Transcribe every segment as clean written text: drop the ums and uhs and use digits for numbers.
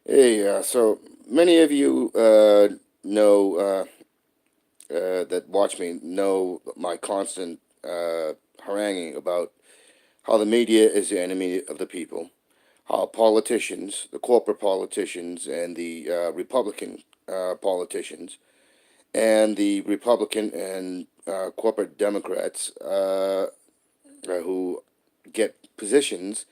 Hey, so many of you know that watch me know my constant haranguing about how the media is the enemy of the people, how politicians, the corporate politicians, and the Republican politicians, and the Republican and corporate Democrats who get positions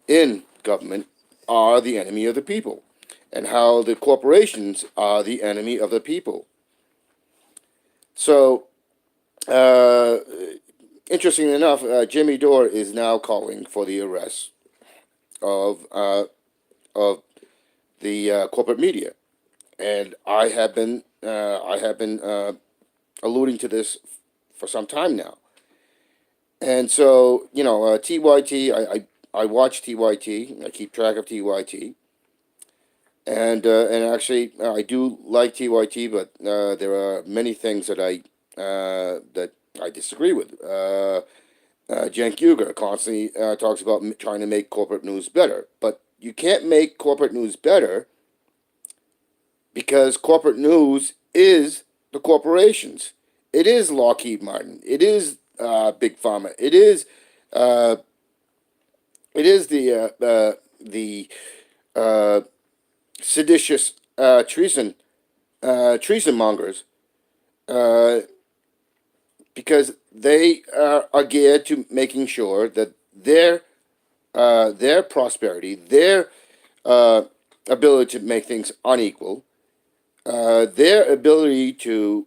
in government are the enemy of the people, and how the corporations are the enemy of the people. So, uh, interestingly enough, Jimmy Dore is now calling for the arrest of the corporate media, and I have been alluding to this for some time now. And so, TYT, I watch TYT, I keep track of TYT, and actually, I do like TYT, but there are many things that I disagree with. Cenk Uygur constantly talks about trying to make corporate news better, but you can't make corporate news better because corporate news is the corporations. It is Lockheed Martin. It is Big Pharma. Uh, it is the uh, seditious treason mongers, uh, because they are geared to making sure that their prosperity, their uh, ability to make things unequal, their ability to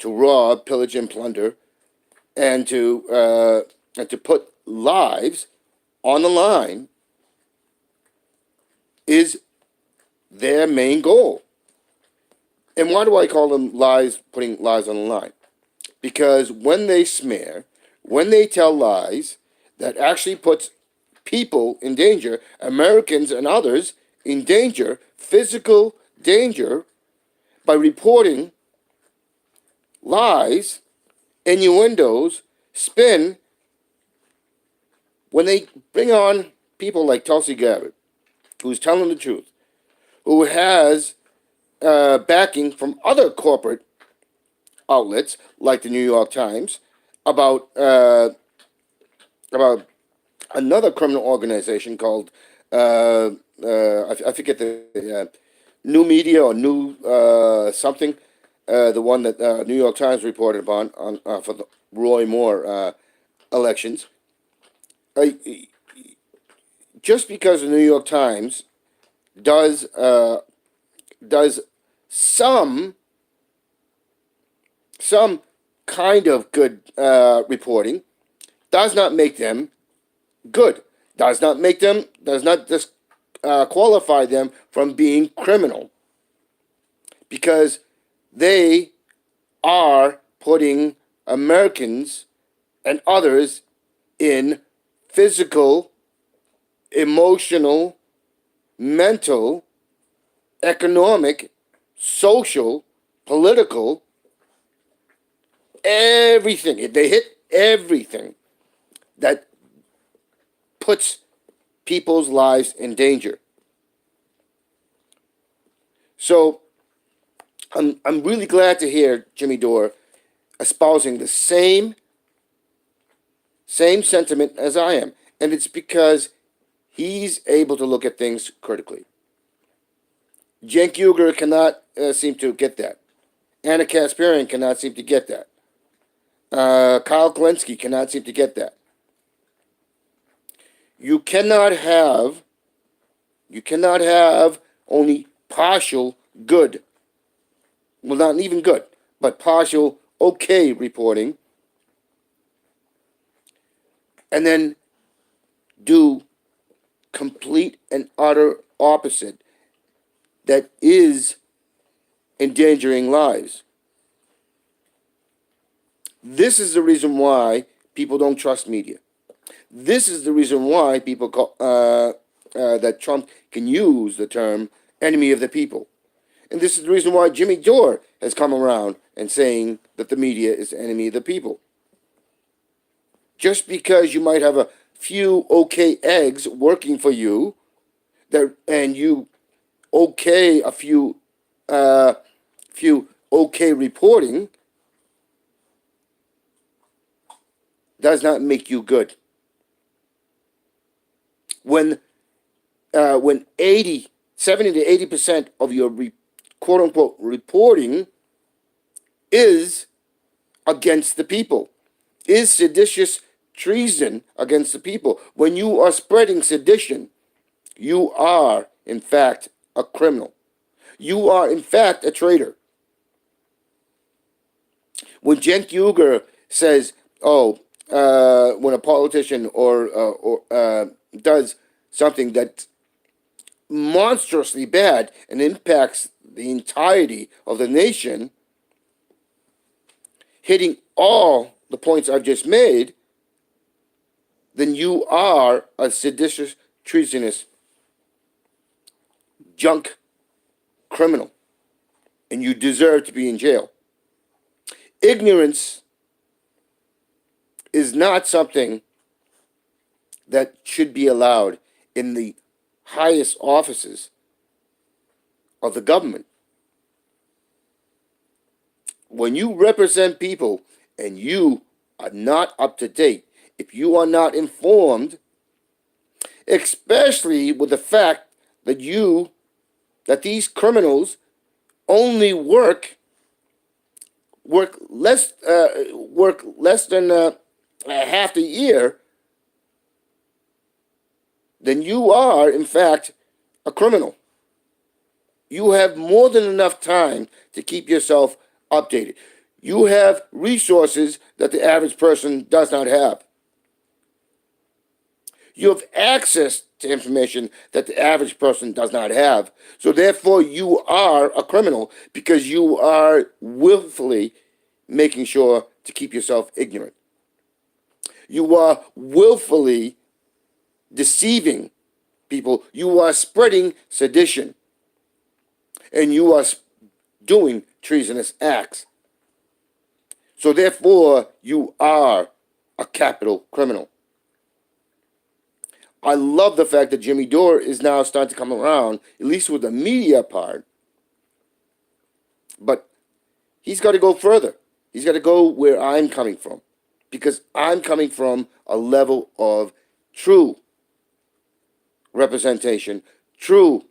rob, pillage, and plunder, and to put lives on the line is their main goal. And why do I call them lies, putting lives on the line? Because when they smear, when they tell lies that actually puts people in danger, Americans and others in danger, physical danger, by reporting lies, innuendos, spin, when they bring on people like Tulsi Gabbard, who's telling the truth, who has backing from other corporate outlets like the New York Times about about another criminal organization called I forget the New Media or New something, the one that New York Times reported upon on for the Roy Moore elections. Uh, just because the New York Times does does some some kind of good reporting does not make them good. Does not qualify them from being criminal, because they are putting Americans and others in physical, emotional, mental, economic, social, political, everything. They hit everything that puts people's lives in danger. So I'm really glad to hear Jimmy Dore espousing the same sentiment as I am, and it's because he's able to look at things critically. Cenk Uygur cannot seem to get that. Anna Kasparian cannot seem to get that. Kyle Klinsky cannot seem to get that. You cannot have you cannot have only partial good, well, not even good, but partial okay reporting, and then do complete and utter opposite that is endangering lives. This is the reason why people don't trust media. This is the reason why people call that Trump can use the term enemy of the people. And this is the reason why Jimmy Dore has come around and saying that the media is the enemy of the people. Just because you might have a few okay eggs working for you, that and you okay a few okay reporting does not make you good. When when 70 to 80% of your quote unquote reporting is against the people, is seditious treason against the people. When you are spreading sedition, you are, in fact, a criminal. You are, in fact, a traitor. When Cenk Uygur says, "Oh, when a politician or does something that's monstrously bad and impacts the entirety of the nation, hitting all the points I've just made, then you are a seditious, treasonous, junk criminal, and you deserve to be in jail." Ignorance is not something that should be allowed in the highest offices of the government. When you represent people and you are not up to date, if you are not informed, especially with the fact that these criminals only work less than half the year, then you are in fact a criminal. You have more than enough time to keep yourself updated. You have resources that the average person does not have. You have access to information that the average person does not have. So therefore, you are a criminal because you are willfully making sure to keep yourself ignorant. You are willfully deceiving people. You are spreading sedition. And you are doing treasonous acts. So therefore, you are a capital criminal. I love the fact that Jimmy Dore is now starting to come around, at least with the media part. But he's got to go further. He's got to go where I'm coming from. Because I'm coming from a level of true representation, true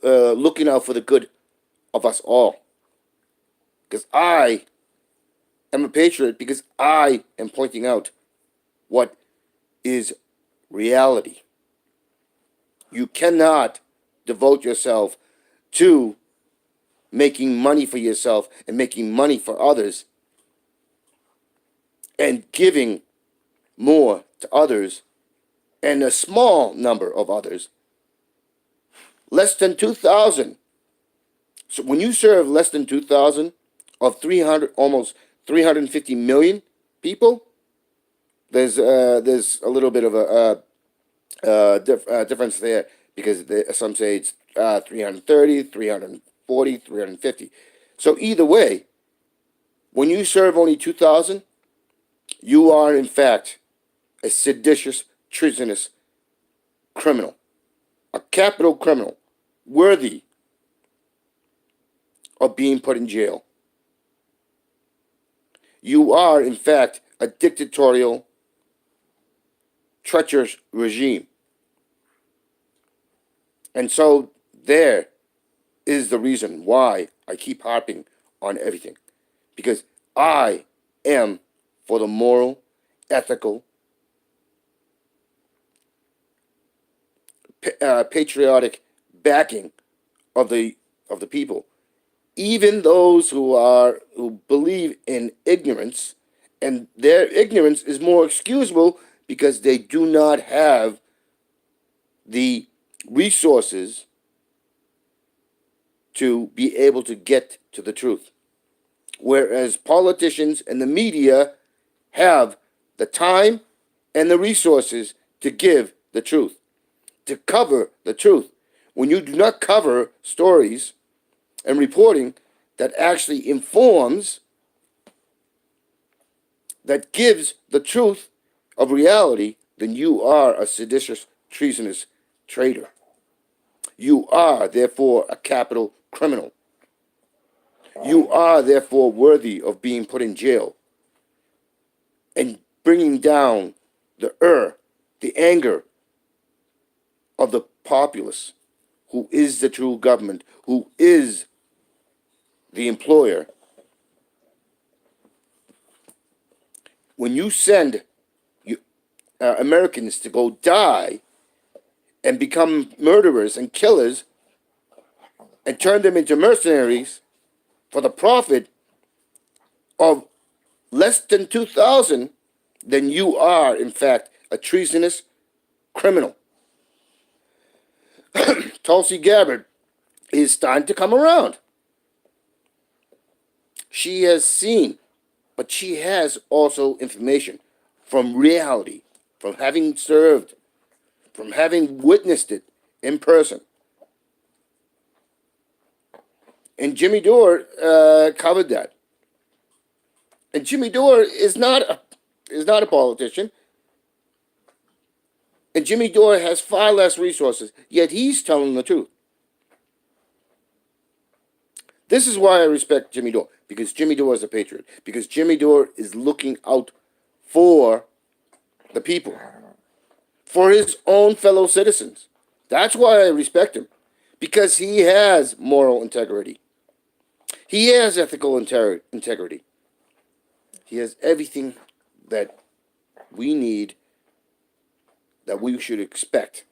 looking out for the good of us all. Because I am a patriot, because I am pointing out what is reality. You cannot devote yourself to making money for yourself and making money for others and giving more to others and a small number of others. Less than 2,000. So when you serve less than 2,000 of 300, almost 350 million people, there's a little bit of a difference there, because some say it's 330, 340, 350. So either way, when you serve only 2,000, you are in fact a seditious, treasonous criminal, a capital criminal, worthy of being put in jail. You are in fact a dictatorial, treacherous regime. And so there is the reason why I keep harping on everything. Because I am for the moral, ethical, patriotic backing of the people. Even those who believe in ignorance, and their ignorance is more excusable because they do not have the resources to be able to get to the truth. Whereas politicians and the media have the time and the resources to give the truth, to cover the truth. When you do not cover stories and reporting that actually informs, that gives the truth of reality, then you are a seditious, treasonous traitor. You are, therefore, a capital criminal. You are, therefore, worthy of being put in jail and bringing down the anger of the populace, who is the true government, who is the employer. When you send Americans to go die and become murderers and killers and turn them into mercenaries for the profit of less than 2,000, then you are, in fact, a treasonous criminal. Tulsi Gabbard is starting to come around. She has seen, but she has also information from reality, from having served, from having witnessed it in person. And Jimmy Dore covered that. And Jimmy Dore is not a politician. And Jimmy Dore has far less resources, yet he's telling the truth. This is why I respect Jimmy Dore, because Jimmy Dore is a patriot, because Jimmy Dore is looking out for the people, for his own fellow citizens. That's why I respect him, because he has moral integrity. He has ethical integrity. He has everything that we need, that we should expect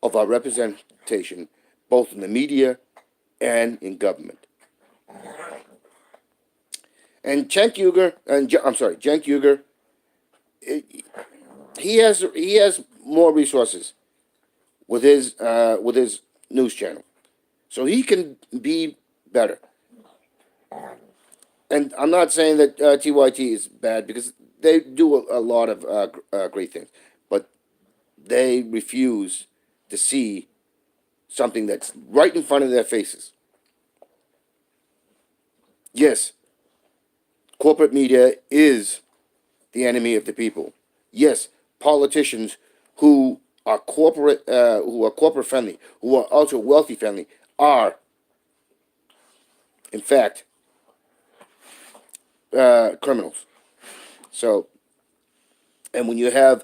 of our representation, both in the media and in government. And Cenk Uygur, he has more resources with his news channel, so he can be better. And I'm not saying that TYT is bad, because they do a lot of great things, but they refuse to see something that's right in front of their faces. Yes, corporate media is the enemy of the people. Yes, politicians who are corporate friendly, who are ultra wealthy friendly, are, in fact, criminals. So, and when you have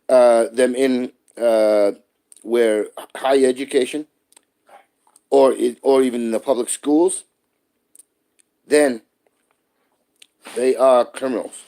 them in where higher education, or even in the public schools, then they are criminals.